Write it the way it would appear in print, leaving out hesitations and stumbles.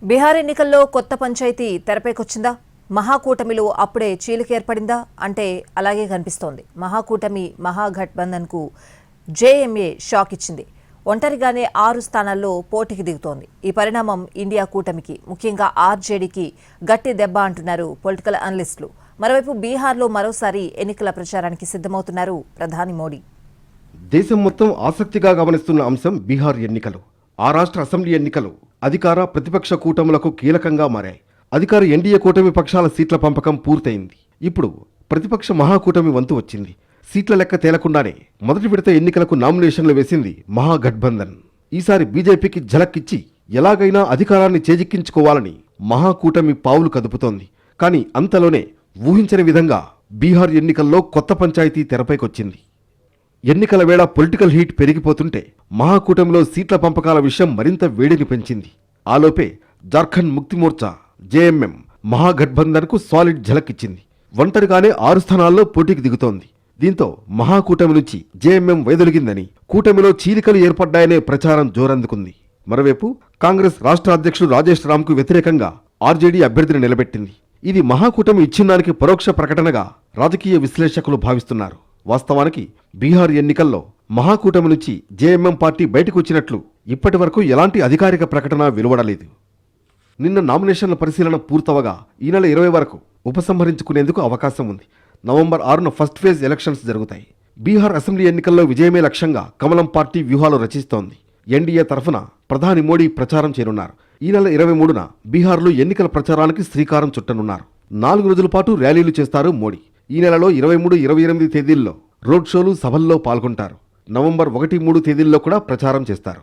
బీహార్ ఎన్నికల్లో కొత్త పంచాయతీ తెరపైకొచ్చిందా? మహాకూటమిలో అప్పుడే చీలిక ఏర్పడిందా అంటే అలాగే కనిపిస్తోంది. మహాకూటమి మహాగఠబంధన్కు జేఎంఏ షాక్ ఇచ్చింది. ఒంటరిగానే 6 స్థానాల్లో పోటీకి దిగుతోంది. ఈ పరిణామం ఇండియా కూటమికి, ముఖ్యంగా ఆర్జేడీకి గట్టి దెబ్బ అంటున్నారు పొలిటికల్ అనలిస్టులు. మరోవైపు బీహార్లో మరోసారి ఎన్నికల ప్రచారానికి సిద్ధమవుతున్నారు ప్రధాని మోడీ. దేశం మొత్తం ఆసక్తిగా గమనిస్తున్న అంశం బీహార్ ఎన్నికలు. ఆ రాష్ట్ర అసెంబ్లీ ఎన్నికలు అధికార ప్రతిపక్ష కూటములకు కీలకంగా మారాయి. అధికార ఎన్డీఏ కూటమి పక్షాల సీట్ల పంపకం పూర్తయింది. ఇప్పుడు ప్రతిపక్ష మహాకూటమి వంతు వచ్చింది. సీట్ల లెక్క తేలకుండానే మొదటి విడత ఎన్నికలకు నామినేషన్లు వేసింది మహాగఠబంధన్. ఈసారి బీజేపీకి ఝలక్కిచ్చి ఎలాగైనా అధికారాన్ని చేజిక్కించుకోవాలని మహాకూటమి పావులు కదుపుతోంది. కానీ అంతలోనే ఊహించని విధంగా బీహార్ ఎన్నికల్లో కొత్త పంచాయతీ తెరపైకొచ్చింది. ఎన్నికల వేళ పొలిటికల్ హీట్ పెరిగిపోతుంటే మహాకూటమిలో సీట్ల పంపకాల విషయం మరింత వేడిని పెంచింది. ఆలోపే జార్ఖండ్ ముక్తి మోర్చా జేఎంఎం మహాగఠబంధన్కు సాలిడ్ ఝలక్కిచ్చింది. ఒంటరిగానే 6 స్థానాల్లో పోటీకి దిగుతోంది. దీంతో మహాకూటమి నుంచి జేఎంఎం వైదొలిగిందని, కూటమిలో చీలికలు ఏర్పడ్డాయనే ప్రచారం జోరందుకుంది. మరోవైపు కాంగ్రెస్ రాష్ట్ర అధ్యక్షుడు రాజేష్ రామ్కు వ్యతిరేకంగా ఆర్జేడీ అభ్యర్థిని నిలబెట్టింది. ఇది మహాకూటమి ఇచ్చిందానికి పరోక్ష ప్రకటనగా రాజకీయ విశ్లేషకులు భావిస్తున్నారు. వాస్తవానికి బీహార్ ఎన్నికల్లో మహాకూటమి నుంచి జేఎంఎం పార్టీ బయటకు వచ్చినట్లు ఇప్పటి వరకు ఎలాంటి అధికారిక ప్రకటన వెలువడలేదు. నిన్న నామినేషన్ల పరిశీలన పూర్తవగా ఈ నెల 20 వరకు ఉపసంహరించుకునేందుకు అవకాశం ఉంది. నవంబర్ 6న ఫస్ట్ ఫేజ్ ఎలక్షన్స్ జరుగుతాయి. బీహార్ అసెంబ్లీ ఎన్నికల్లో విజయమే లక్ష్యంగా కమలం పార్టీ వ్యూహాలు రచిస్తోంది. ఎన్డీఏ తరఫున ప్రధాని మోడీ ప్రచారం చేయనున్నారు. ఈ నెల 23న బీహార్లో ఎన్నికల ప్రచారానికి శ్రీకారం చుట్టనున్నారు. 4 రోజుల పాటు ర్యాలీలు చేస్తారు మోడీ. ఈ నెలలో 23, 28 తేదీల్లో రోడ్ షోలు, సభల్లో పాల్గొంటారు. నవంబర్ 1, 3 తేదీల్లో కూడా ప్రచారం చేస్తారు.